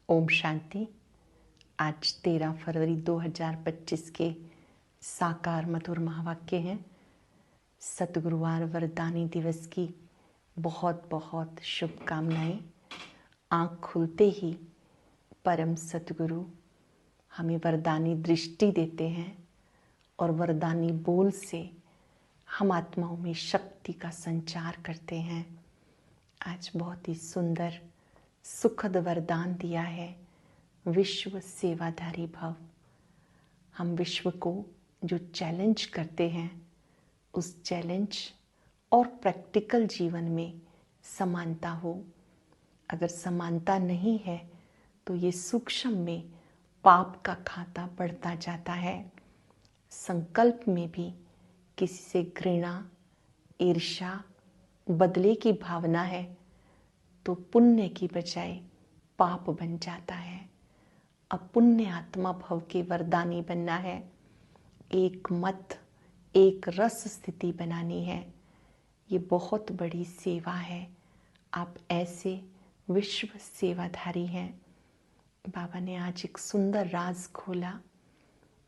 ओम शांति। आज 13 फरवरी 2025 के साकार मधुर महावाक्य हैं। सतगुरुवार वरदानी दिवस की बहुत बहुत शुभकामनाएं। आँख खुलते ही परम सतगुरु हमें वरदानी दृष्टि देते हैं और वरदानी बोल से हम आत्माओं में शक्ति का संचार करते हैं। आज बहुत ही सुंदर सुखद वरदान दिया है, विश्व सेवाधारी भव। हम विश्व को जो चैलेंज करते हैं, उस चैलेंज और प्रैक्टिकल जीवन में समानता हो। अगर समानता नहीं है तो ये सूक्ष्म में पाप का खाता बढ़ता जाता है। संकल्प में भी किसी से घृणा, ईर्ष्या, बदले की भावना है तो पुण्य की बजाय पाप बन जाता है। अब पुण्य आत्मा भव के वरदानी बनना है। एक मत, एक रस स्थिति बनानी है। ये बहुत बड़ी सेवा है। आप ऐसे विश्व सेवाधारी हैं। बाबा ने आज एक सुंदर राज खोला।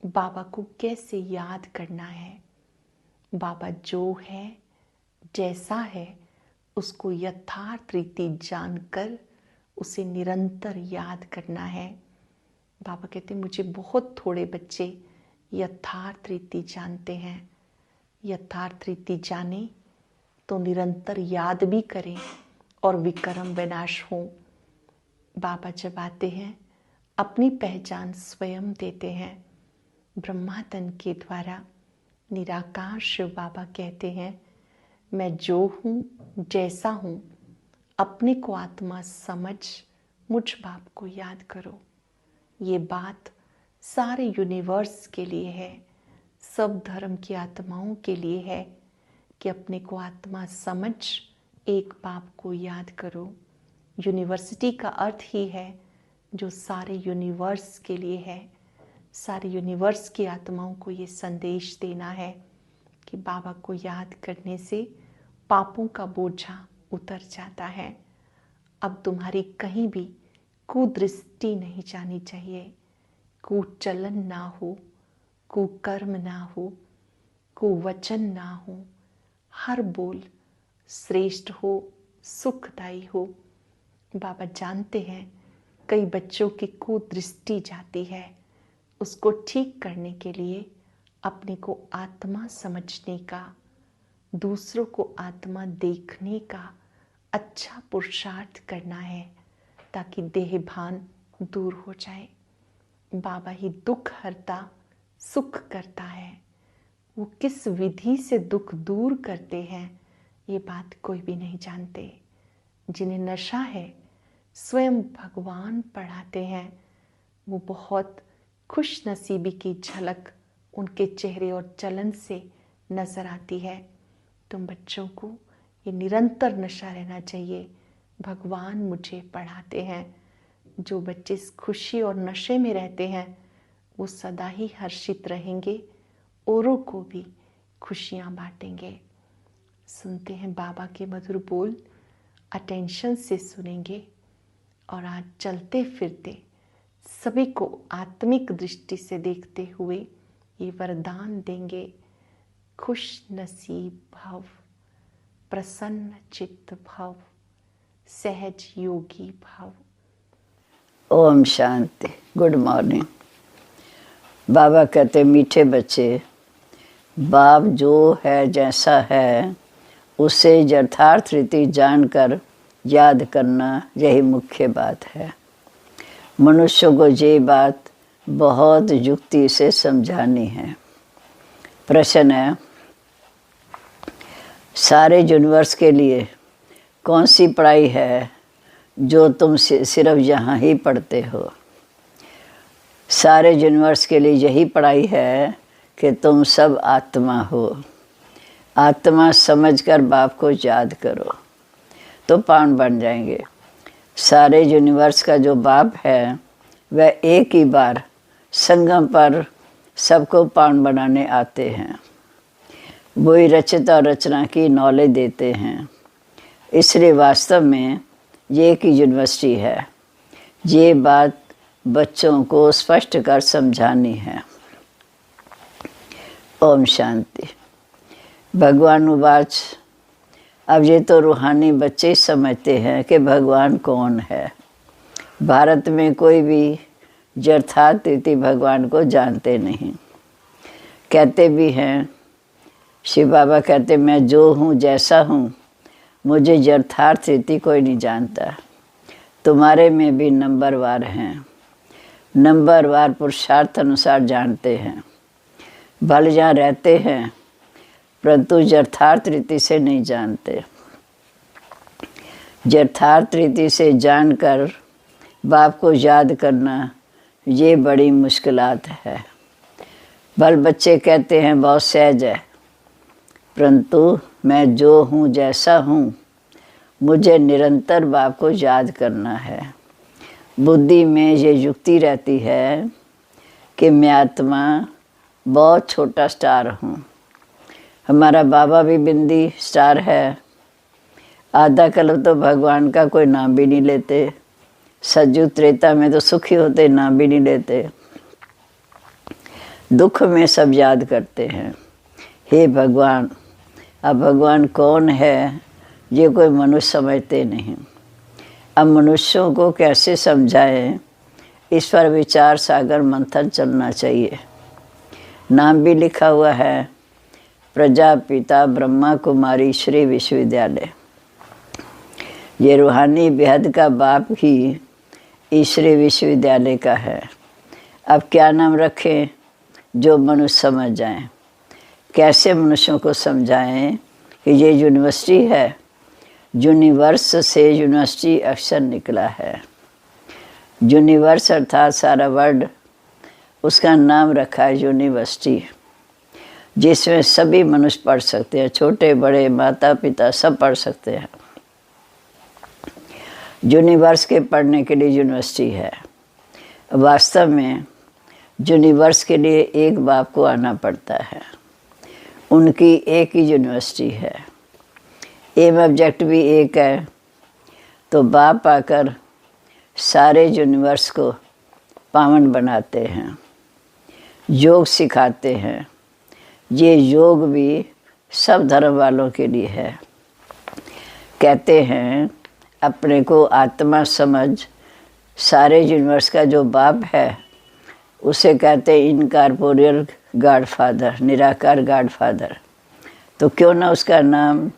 बाबा को कैसे याद करना है। बाबा जो है, जैसा है, उसको यथार्थ रीति जानकर उसे निरंतर याद करना है। बाबा कहते मुझे बहुत थोड़े बच्चे यथार्थ रीति जानते हैं। यथार्थ रीति जाने तो निरंतर याद भी करें और विकर्म विनाश हो। बाबा जब आते हैं अपनी पहचान स्वयं देते हैं। ब्रह्मातन के द्वारा निराकार शिव बाबा कहते हैं, मैं जो हूँ, जैसा हूँ, अपने को आत्मा समझ मुझ बाप को याद करो। ये बात सारे यूनिवर्स के लिए है, सब धर्म की आत्माओं के लिए है कि अपने को आत्मा समझ एक बाप को याद करो। यूनिवर्सिटी का अर्थ ही है जो सारे यूनिवर्स के लिए है। सारे यूनिवर्स की आत्माओं को ये संदेश देना है कि बाबा को याद करने से पापों का बोझा उतर जाता है। अब तुम्हारी कहीं भी कुदृष्टि नहीं जानी चाहिए। कुचलन ना हो, कुकर्म ना हो, कुवचन ना हो। हर बोल श्रेष्ठ हो, सुखदायी हो। बाबा जानते हैं कई बच्चों की कुदृष्टि जाती है। उसको ठीक करने के लिए अपने को आत्मा समझने का, दूसरों को आत्मा देखने का अच्छा पुरुषार्थ करना है ताकि देह भान दूर हो जाए। बाबा ही दुख हरता, सुख करता है। वो किस विधि से दुख दूर करते हैं ये बात कोई भी नहीं जानते। जिन्हें नशा है स्वयं भगवान पढ़ाते हैं। वो बहुत खुश नसीबी की झलक उनके चेहरे और चलन से नजर आती है। तुम बच्चों को ये निरंतर नशा रहना चाहिए, भगवान मुझे पढ़ाते हैं। जो बच्चे इस खुशी और नशे में रहते हैं वो सदा ही हर्षित रहेंगे, औरों को भी खुशियाँ बांटेंगे। सुनते हैं बाबा के मधुर बोल, अटेंशन से सुनेंगे और आज चलते फिरते सभी को आत्मिक दृष्टि से देखते हुए ये वरदान देंगे। खुश नसीब भव, प्रसन्न चित्त भव, सहज योगी भव। ओम शांति। Good morning. बाबा कहते मीठे बच्चे, बाप जो है, जैसा है, उसे यथार्थ रीति जानकर याद करना, यही मुख्य बात है। मनुष्यों को ये बात बहुत युक्ति से समझानी है। प्रश्न है, सारे यूनिवर्स के लिए कौन सी पढ़ाई है जो तुम सिर्फ यहाँ ही पढ़ते हो? सारे यूनिवर्स के लिए यही पढ़ाई है कि तुम सब आत्मा हो। आत्मा समझकर बाप को याद करो तो पावन बन जाएंगे। सारे यूनिवर्स का जो बाप है वह एक ही बार संगम पर सबको पावन बनाने आते हैं। वही रचित और रचना की नॉलेज देते हैं। इसलिए वास्तव में ये एक यूनिवर्सिटी है। ये बात बच्चों को स्पष्ट कर समझानी है। ओम शांति। भगवान उवाच, अब ये तो रूहानी बच्चे समझते हैं कि भगवान कौन है। भारत में कोई भी यथार्थ रीति भगवान को जानते नहीं। कहते भी हैं, शिव बाबा कहते, मैं जो हूँ जैसा हूँ, मुझे यथार्थ रीति कोई नहीं जानता। तुम्हारे में भी नंबरवार हैं, नंबरवार पुरुषार्थ अनुसार जानते हैं। भले जहाँ रहते हैं परंतु यथार्थ रीति से नहीं जानते। यथार्थ रीति से जानकर बाप को याद करना ये बड़ी मुश्किलात है। भल बच्चे कहते हैं बहुत सहज है, परंतु मैं जो हूँ जैसा हूँ, मुझे निरंतर बाप को याद करना है। बुद्धि में ये युक्ति रहती है कि मैं आत्मा बहुत छोटा स्टार हूँ। हमारा बाबा भी बिंदी स्टार है। आधा कल्प तो भगवान का कोई नाम भी नहीं लेते। सतयुग त्रेता में तो सुखी होते, नाम भी नहीं लेते। दुख में सब याद करते हैं, हे भगवान। अब भगवान कौन है ये कोई मनुष्य समझते नहीं। अब मनुष्यों को कैसे समझाएं, इस पर विचार सागर मंथन चलना चाहिए। नाम भी लिखा हुआ है, प्रजापिता ब्रह्मा कुमारी श्री विश्वविद्यालय। ये रूहानी बेहद का बाप ही ईश्वरी विश्वविद्यालय का है। अब क्या नाम रखें जो मनुष्य समझ जाएं। कैसे मनुष्यों को समझाएं कि ये यूनिवर्सिटी है। यूनिवर्स से यूनिवर्सिटी अक्षर निकला है। यूनिवर्स अर्थात सारा वर्ल्ड, उसका नाम रखा है यूनिवर्सिटी, जिसमें सभी मनुष्य पढ़ सकते हैं। छोटे बड़े माता पिता सब पढ़ सकते हैं। यूनिवर्स के पढ़ने के लिए यूनिवर्सिटी है। वास्तव में यूनिवर्स के लिए एक बाप को आना पड़ता है। उनकी एक ही यूनिवर्सिटी है। एम ऑब्जेक्ट भी एक है। तो बाप आकर सारे यूनिवर्स को पावन बनाते हैं, योग सिखाते हैं। ये योग भी सब धर्म वालों के लिए है। कहते हैं अपने को आत्मा समझ। सारे यूनिवर्स का जो बाप है उसे कहते हैं इनकॉर्पोरियल गॉड फादर, निराकार गॉड फादर। तो क्यों ना उसका नाम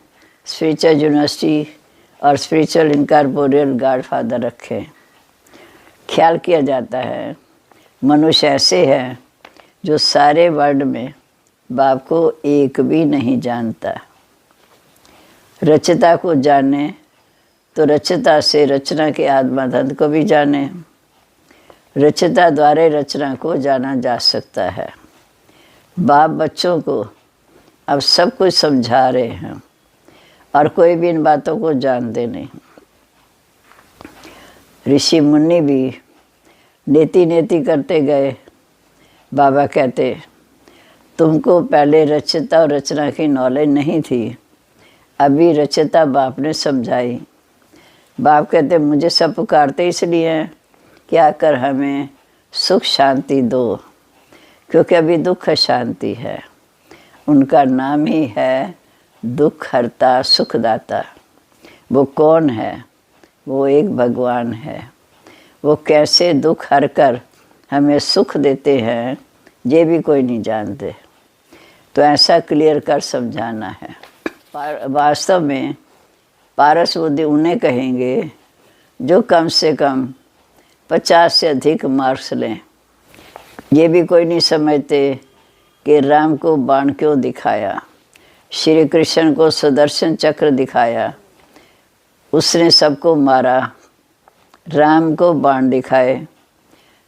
स्पिरिचुअल यूनिवर्सिटी और स्पिरिचुअल इनकॉर्पोरियल गॉड फादर रखें। ख्याल किया जाता है मनुष्य ऐसे हैं जो सारे वर्ल्ड में बाप को एक भी नहीं जानता। रचता को जाने तो रचता से रचना के आत्माधन को भी जाने। रचता द्वारा रचना को जाना जा सकता है। बाप बच्चों को अब सब कुछ समझा रहे हैं और कोई भी इन बातों को जानते नहीं। ऋषि मुनि भी नेति नेति करते गए। बाबा कहते तुमको पहले रचता और रचना की नॉलेज नहीं थी, अभी रचता बाप ने समझाई। बाप कहते मुझे सब पुकारते इसलिए हैं कि आकर हमें सुख शांति दो, क्योंकि अभी दुख शांति है। उनका नाम ही है दुख हरता सुखदाता। वो कौन है? वो एक भगवान है। वो कैसे दुख हर कर हमें सुख देते हैं ये भी कोई नहीं जानते। तो ऐसा क्लियर कर समझाना है। वास्तव में पारस बुद्धि उन्हें कहेंगे जो कम से कम 50 से अधिक मार्क्स लें। ये भी कोई नहीं समझते कि राम को बाण क्यों दिखाया, श्री कृष्ण को सुदर्शन चक्र दिखाया, उसने सबको मारा, राम को बाण दिखाए।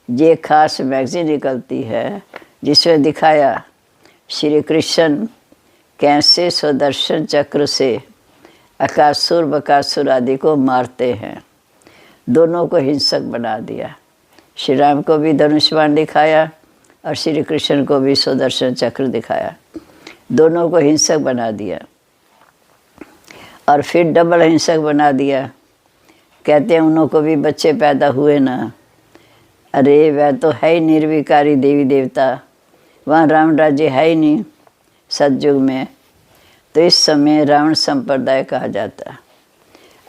ये खास मैगजीन निकलती है जिसमें दिखाया श्री कृष्ण कैसे सुदर्शन चक्र से अकासुर बकासुर आदि को मारते हैं। दोनों को हिंसक बना दिया। श्री राम को भी धनुष बाण दिखाया और श्री कृष्ण को भी सुदर्शन चक्र दिखाया। दोनों को हिंसक बना दिया और फिर डबल हिंसक बना दिया। कहते हैं उन्हों को भी बच्चे पैदा हुए ना। अरे वह तो है ही निर्विकारी देवी देवता, वहाँ रावण राज्य है ही नहीं सतयुग में, तो इस समय रावण संप्रदाय कहा जाता है।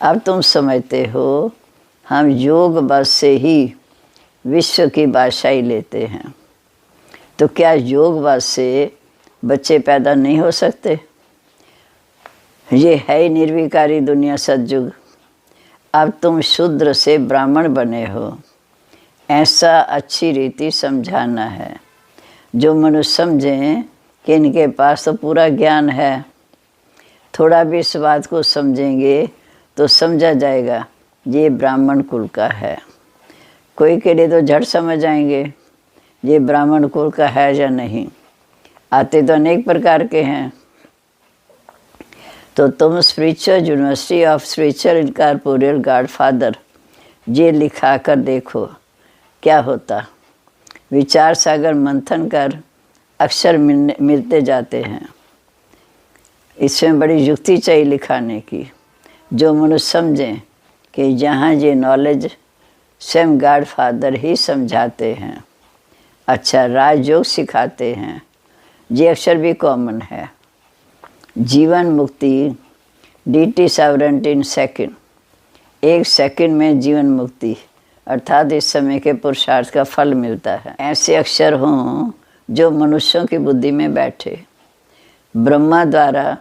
अब तुम समझते हो हम योग बस से ही विश्व की बादशाही लेते हैं, तो क्या योग बस से बच्चे पैदा नहीं हो सकते? ये है ही निर्विकारी दुनिया सतयुग। अब तुम शूद्र से ब्राह्मण बने हो, ऐसा अच्छी रीति समझाना है जो मनुष्य समझें कि इनके पास तो पूरा ज्ञान है। थोड़ा भी इस बात को समझेंगे तो समझा जाएगा ये ब्राह्मण कुल का है। कोई के लिए तो झट समझ आएंगे ये ब्राह्मण कुल का है या नहीं। आते तो अनेक प्रकार के हैं। तो तुम spiritual university of spiritual incorporeal God father ये लिखा कर देखो क्या होता। विचार सागर मंथन कर अक्षर मिलते जाते हैं। इसमें बड़ी युक्ति चाहिए लिखाने की, जो मनुष्य समझें कि यहाँ ये नॉलेज स्वयं गॉड फादर ही समझाते हैं। अच्छा, राजयोग सिखाते हैं, ये अक्षर भी कॉमन है। जीवन मुक्ति डीटी सॉवरेंटी इन सेकंड, 1 सेकंड में जीवन मुक्ति, अर्थात इस समय के पुरुषार्थ का फल मिलता है। ऐसे अक्षर हों जो मनुष्यों की बुद्धि में बैठे। ब्रह्मा द्वारा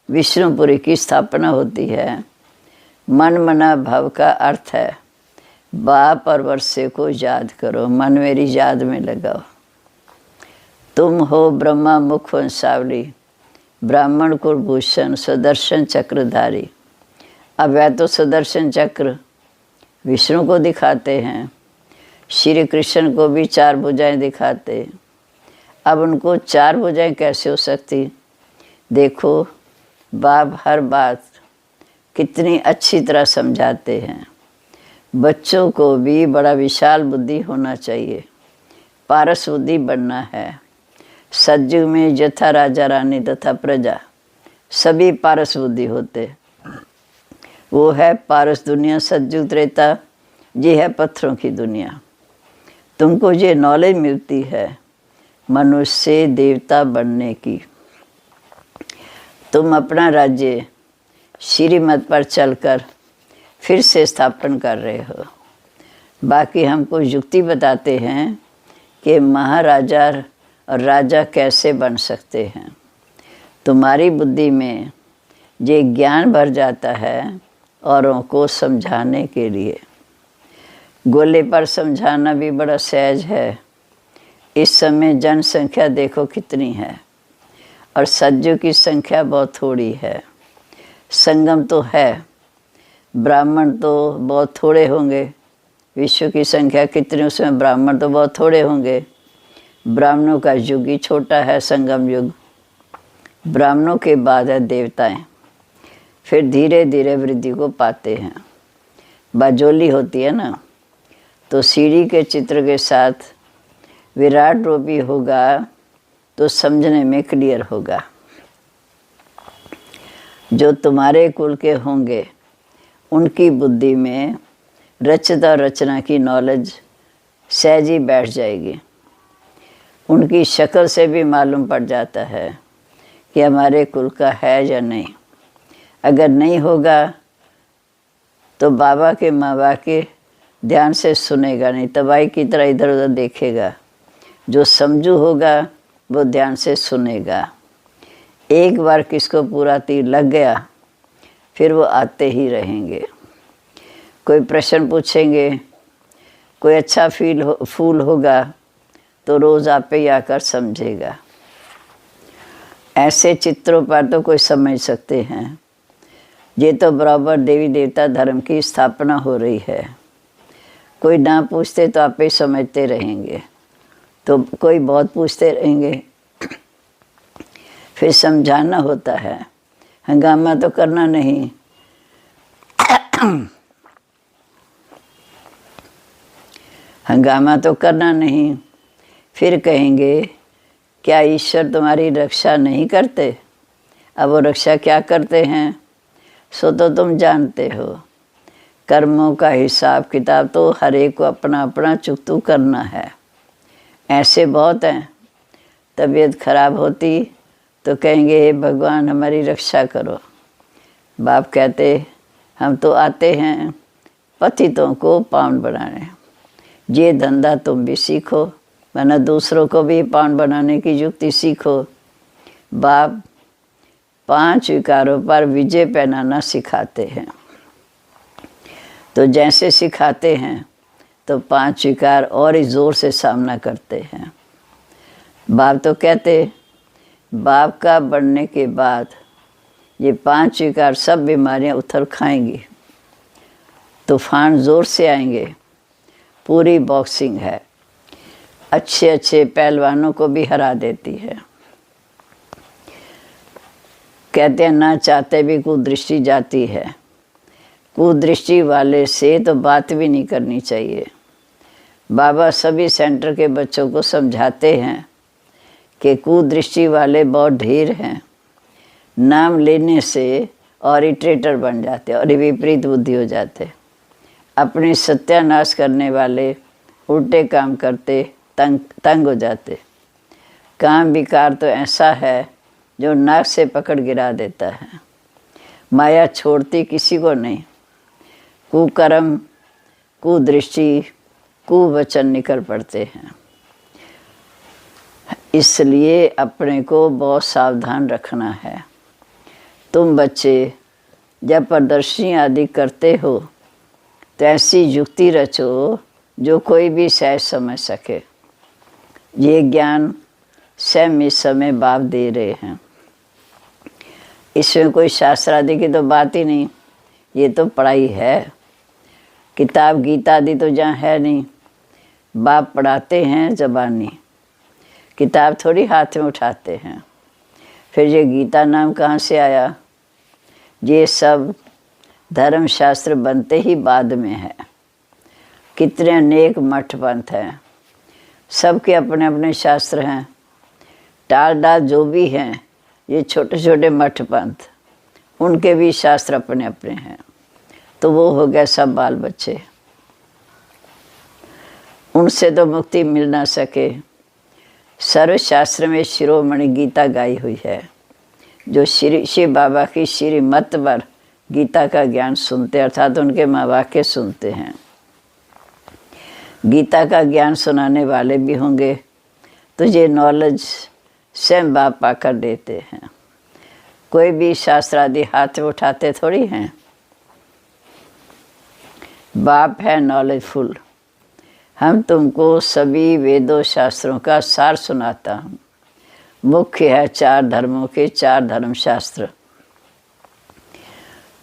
विष्णुपुरी की स्थापना होती है। मन मना भव का अर्थ है बाप और वर्षे को याद करो, मन मेरी याद में लगाओ। तुम हो ब्रह्मा मुख वंशावली, ब्राह्मण कुलभूषण सुदर्शन चक्रधारी। अब वह तो सुदर्शन चक्र विष्णु को दिखाते हैं, श्री कृष्ण को भी 4 भुजाएं दिखाते। अब उनको 4 भुजाएं कैसे हो सकती? देखो बाप हर बात कितनी अच्छी तरह समझाते हैं। बच्चों को भी बड़ा विशाल बुद्धि होना चाहिए, पारस बुद्धि बनना है। सतयुग में यथा राजा रानी तथा प्रजा सभी पारस बुद्धि होते। वो है पारस दुनिया सतयुग त्रेता, ये है पत्थरों की दुनिया। तुमको ये नॉलेज मिलती है मनुष्य से देवता बनने की। तुम अपना राज्य श्रीमत पर चलकर फिर से स्थापन कर रहे हो। बाकी हमको युक्ति बताते हैं कि महाराजा और राजा कैसे बन सकते हैं। तुम्हारी बुद्धि में ये ज्ञान भर जाता है औरों को समझाने के लिए। गोले पर समझाना भी बड़ा सहज है। इस समय जनसंख्या देखो कितनी है और सज्जों की संख्या बहुत थोड़ी है। संगम तो है, ब्राह्मण तो बहुत थोड़े होंगे। विश्व की संख्या कितनी, उसमें ब्राह्मण तो बहुत थोड़े होंगे। ब्राह्मणों का युग ही छोटा है, संगम युग। ब्राह्मणों के बाद है देवताएं, फिर धीरे धीरे वृद्धि को पाते हैं। बाजोली होती है ना, तो सीढ़ी के चित्र के साथ विराट रूप भी होगा तो समझने में क्लियर होगा। जो तुम्हारे कुल के होंगे उनकी बुद्धि में रचता रचना की नॉलेज सहज ही बैठ जाएगी। उनकी शक्ल से भी मालूम पड़ जाता है कि हमारे कुल का है या नहीं। अगर नहीं होगा तो बाबा के माँ बाप के ध्यान से सुनेगा नहीं, तबाही की तरह इधर उधर देखेगा। जो समझू होगा वो ध्यान से सुनेगा। एक बार किसको पूरा तीर लग गया फिर वो आते ही रहेंगे। कोई प्रश्न पूछेंगे, कोई अच्छा फूल होगा तो रोज़ आप ही आकर समझेगा। ऐसे चित्रों पर तो कोई समझ सकते हैं। ये तो बराबर देवी देवता धर्म की स्थापना हो रही है। कोई ना पूछते तो आप ही समझते रहेंगे, तो कोई बहुत पूछते रहेंगे, फिर समझाना होता है। हंगामा तो करना नहीं। हंगामा तो करना नहीं। फिर कहेंगे क्या ईश्वर तुम्हारी रक्षा नहीं करते? अब वो रक्षा क्या करते हैं सो तो तुम जानते हो। कर्मों का हिसाब किताब तो हर एक को अपना अपना चुकतू करना है। ऐसे बहुत हैं, तबीयत खराब होती तो कहेंगे हे भगवान हमारी रक्षा करो। बाप कहते हम तो आते हैं पतितों को पावन बनाने, ये धंधा तुम भी सीखो, वरना दूसरों को भी पावन बनाने की युक्ति सीखो। बाप 5 विकारों पर विजय पहनाना सिखाते हैं। तो जैसे सिखाते हैं तो 5 विकार और ही ज़ोर से सामना करते हैं। बाप तो कहते बाप का बढ़ने के बाद ये 5 विकार सब बीमारियां उथल खाएंगी, तूफान ज़ोर से आएंगे, पूरी बॉक्सिंग है, अच्छे अच्छे पहलवानों को भी हरा देती है। कहते हैं ना चाहते भी कुदृष्टि जाती है, कुदृष्टि वाले से तो बात भी नहीं करनी चाहिए। बाबा सभी सेंटर के बच्चों को समझाते हैं कि कुदृष्टि वाले बहुत ढेर हैं, नाम लेने से और इटरेटर बन जाते और विपरीत बुद्धि हो जाते। अपने सत्यानाश करने वाले उल्टे काम करते तंग हो जाते। काम विकार तो ऐसा है जो नाक से पकड़ गिरा देता है, माया छोड़ती किसी को नहीं। कुकर्म, कुदृष्टि, कुवचन निकल पड़ते हैं। इसलिए अपने को बहुत सावधान रखना है। तुम बच्चे जब प्रदर्शनी आदि करते हो तो ऐसी युक्ति रचो जो कोई भी सहज समझ सके। ये ज्ञान स्वयं इस समय बाप दे रहे हैं। इसमें कोई शास्त्र आदि की तो बात ही नहीं, ये तो पढ़ाई है। किताब गीता आदि तो जहाँ है नहीं, बाप पढ़ाते हैं ज़बानी, किताब थोड़ी हाथ में उठाते हैं। फिर ये गीता नाम कहाँ से आया? ये सब धर्मशास्त्र बनते ही बाद में है। कितने अनेक मठ पंथ हैं, सबके अपने अपने शास्त्र हैं। टाल डाल जो भी हैं, ये छोटे छोटे मठ पंथ, उनके भी शास्त्र अपने अपने हैं। तो वो हो गए सब बाल बच्चे, उनसे तो मुक्ति मिल ना सके। सर्वशास्त्र में शिरोमणि गीता गाई हुई है। जो श्री शिव बाबा की श्रीमत पर गीता का ज्ञान सुनते, अर्थात उनके महावाक्य सुनते हैं। गीता का ज्ञान सुनाने वाले भी होंगे तो ये नॉलेज स्वयं बाप पाकर देते हैं। कोई भी शास्त्र आदि हाथ में उठाते थोड़ी हैं। बाप है नॉलेजफुल। हम तुमको सभी वेदों शास्त्रों का सार सुनाता हूँ। मुख्य है 4 धर्मों के 4 धर्मशास्त्र।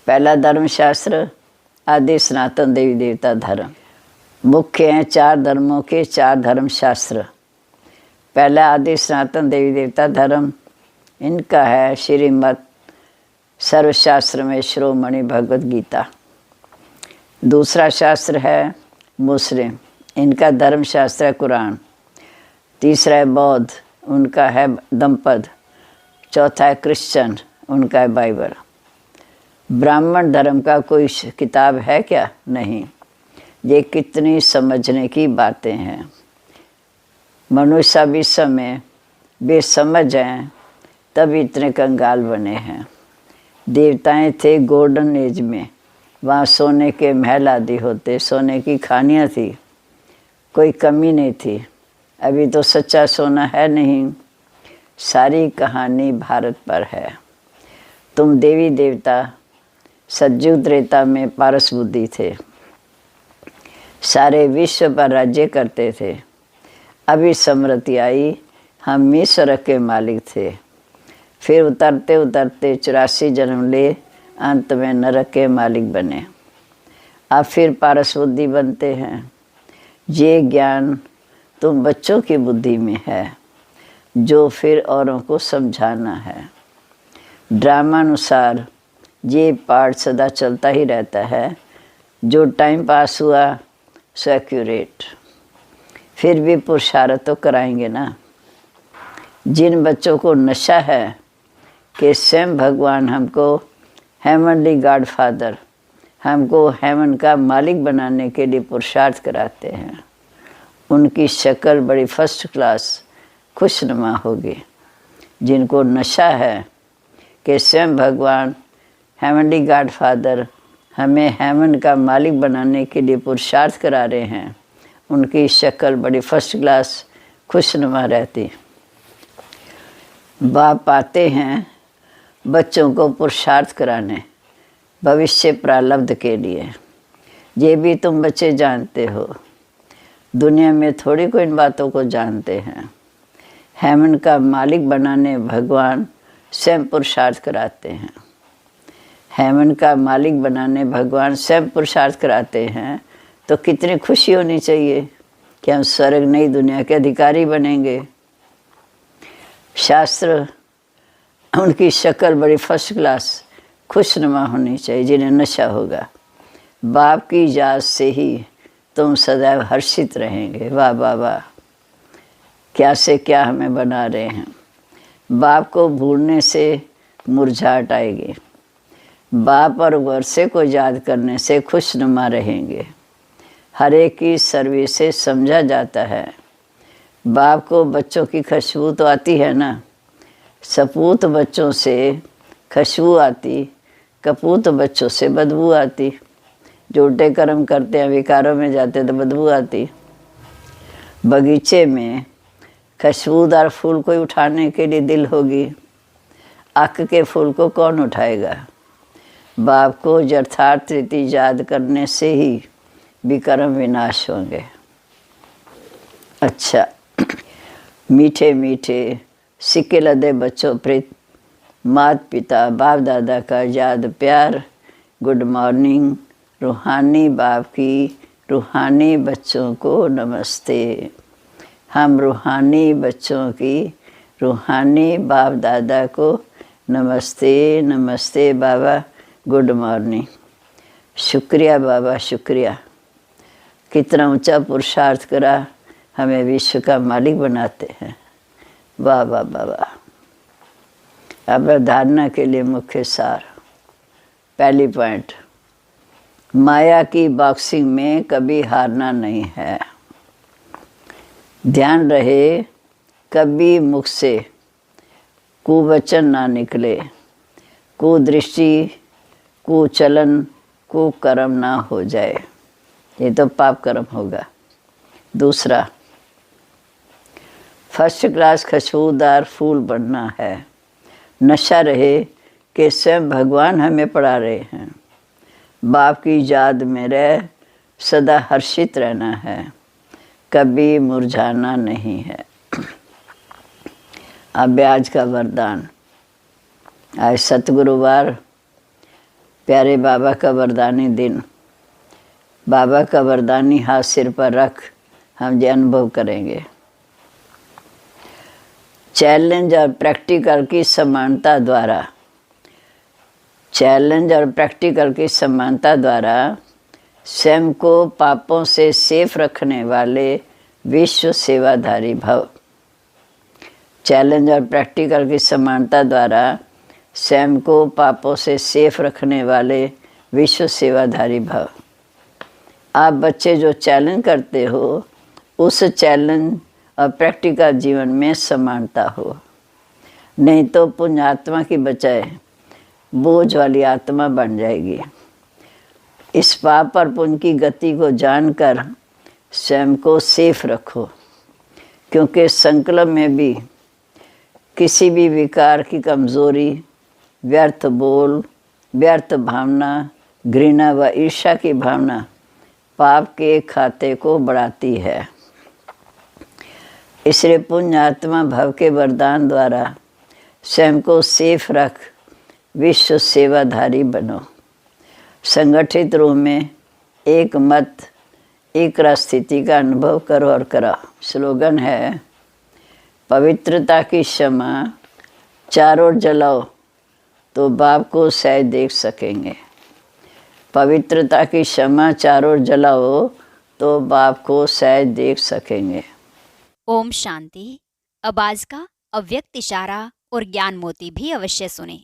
पहला धर्मशास्त्र आदि सनातन देवी देवता धर्म। मुख्य हैं 4 धर्मों के 4 धर्मशास्त्र। पहला आदि सनातन देवी देवता धर्म, इनका है श्रीमद् सर्वशास्त्र में शिरोमणि भगवद गीता। दूसरा शास्त्र है मुस्लिम, इनका धर्मशास्त्र है कुरान। तीसरा है बौद्ध, उनका है दम्पद। चौथा है क्रिश्चियन, उनका है बाइबल। ब्राह्मण धर्म का कोई किताब है क्या? नहीं। ये कितनी समझने की बातें हैं। मनुष्य भी समय बेसमझ हैं, तब इतने कंगाल बने हैं। देवताएं थे गोल्डन एज में, वहाँ सोने के महल आदि होते, सोने की खानियाँ थी, कोई कमी नहीं थी। अभी तो सच्चा सोना है नहीं। सारी कहानी भारत पर है। तुम देवी देवता सतयुग त्रेता में पारस बुद्धि थे, सारे विश्व पर राज्य करते थे। अभी समृद्धि आई, हम ईश्वर के मालिक थे। फिर उतरते उतरते 84 जन्म ले, अंत में नरक के मालिक बने। अब फिर पारस बुद्धि बनते हैं। ये ज्ञान तुम बच्चों की बुद्धि में है, जो फिर औरों को समझाना है। ड्रामानुसार ये पाठ सदा चलता ही रहता है। जो टाइम पास हुआ सो एक्यूरेट। फिर भी पुरुषार्थ तो कराएंगे ना। जिन बच्चों को नशा है कि स्वयं भगवान हमको हेवनली गॉड फादर हमको हेमन का मालिक बनाने के लिए पुरुषार्थ कराते हैं। उनकी शक्ल बड़ी फर्स्ट क्लास खुशनुमा होगी। जिनको नशा है कि स्वयं भगवान हेवनली गॉड फादर हमें हेमन का मालिक बनाने के लिए पुरुषार्थ करा रहे हैं, उनकी शक्ल बड़ी फर्स्ट क्लास खुशनुमा रहती। बाप आते हैं बच्चों को पुरुषार्थ कराने भविष्य प्रारब्ध के लिए। ये भी तुम बच्चे जानते हो, दुनिया में थोड़ी को इन बातों को जानते हैं। हेमन का मालिक बनाने भगवान स्वयं पुरुषार्थ कराते हैं। हेमन का मालिक बनाने भगवान स्वयं पुरुषार्थ कराते हैं, तो कितनी खुशी होनी चाहिए कि हम स्वर्ग नई दुनिया के अधिकारी बनेंगे। शास्त्र उनकी शक्ल बड़ी फर्स्ट क्लास खुशनुमा होनी चाहिए, जिन्हें नशा होगा। बाप की याद से ही तुम सदैव हर्षित रहेंगे। वाह वाह वाह, क्या से क्या हमें बना रहे हैं। बाप को भूलने से मुरझाहट आएगी। बाप और वर्षे को याद करने से खुशनुमा रहेंगे। हर एक की सर्विस से समझा जाता है। बाप को बच्चों की खुशबू तो आती है ना, सपूत बच्चों से खुशबू आती, कपूत बच्चों से बदबू आती। जो उल्टे कर्म करते हैं, विकारों में जाते तो बदबू आती। बगीचे में खुशबूदार फूल कोई उठाने के लिए दिल होगी, अक के फूल को कौन उठाएगा। बाप को यथार्थ रीति याद करने से ही विकर्म विनाश होंगे। अच्छा, मीठे मीठे सिक्के लदे बच्चों प्रीत माता पिता बाप दादा का याद प्यार। Good morning. रूहानी बाप की रूहानी बच्चों को नमस्ते। हम रूहानी बच्चों की रूहानी बाप दादा को नमस्ते। नमस्ते बाबा, गुड मॉर्निंग। शुक्रिया बाबा, शुक्रिया। कितना ऊंचा पुरुषार्थ करा, हमें विश्व का मालिक बनाते हैं। वाह वाह वाह वाह। अब धारणा के लिए मुख्य सार। पहली पॉइंट, माया की बॉक्सिंग में कभी हारना नहीं है। ध्यान रहे, कभी मुख से कुवचन ना निकले, कुदृष्टि, कुचलन, कुकर्म ना हो जाए, ये तो पाप कर्म होगा। दूसरा, फर्स्ट क्लास खुशबूदार फूल बनना है। नशा रहे कि स्वयं भगवान हमें पढ़ा रहे हैं। बाप की याद में रह सदा हर्षित रहना है, कभी मुरझाना नहीं है। अब आज का वरदान। आज सतगुरुवार, प्यारे बाबा का वरदानी दिन। बाबा का वरदानी हाथ सिर पर रख हम ये अनुभव करेंगे। चैलेंज और प्रैक्टिकल की समानता द्वारा, चैलेंज और प्रैक्टिकल की समानता द्वारा स्वयं को पापों से सेफ रखने वाले विश्व सेवाधारी भव। चैलेंज और प्रैक्टिकल की समानता द्वारा स्वयं को पापों से सेफ रखने वाले विश्व सेवाधारी भव। आप बच्चे जो चैलेंज करते हो, उस चैलेंज और प्रैक्टिकल जीवन में समानता हो, नहीं तो पुण्य आत्मा की बजाय बोझ वाली आत्मा बन जाएगी। इस पाप और पुण्य की गति को जानकर स्वयं को सेफ रखो, क्योंकि संकल्प में भी किसी भी विकार की कमज़ोरी, व्यर्थ बोल, व्यर्थ भावना, घृणा व ईर्ष्या की भावना पाप के खाते को बढ़ाती है। इसलिए पुण्य आत्मा भव के वरदान द्वारा स्वयं को सेफ रख विश्व सेवाधारी बनो। संगठित रूप में एक मत, एक स्थिति का अनुभव करो और करा। स्लोगन है, पवित्रता की क्षमा चारों ओर जलाओ तो बाप को शायद देख सकेंगे। पवित्रता की क्षमा चारों ओर जलाओ तो बाप को शायद देख सकेंगे। ओम शांति। अब आज का अव्यक्त इशारा और ज्ञान मोती भी अवश्य सुने।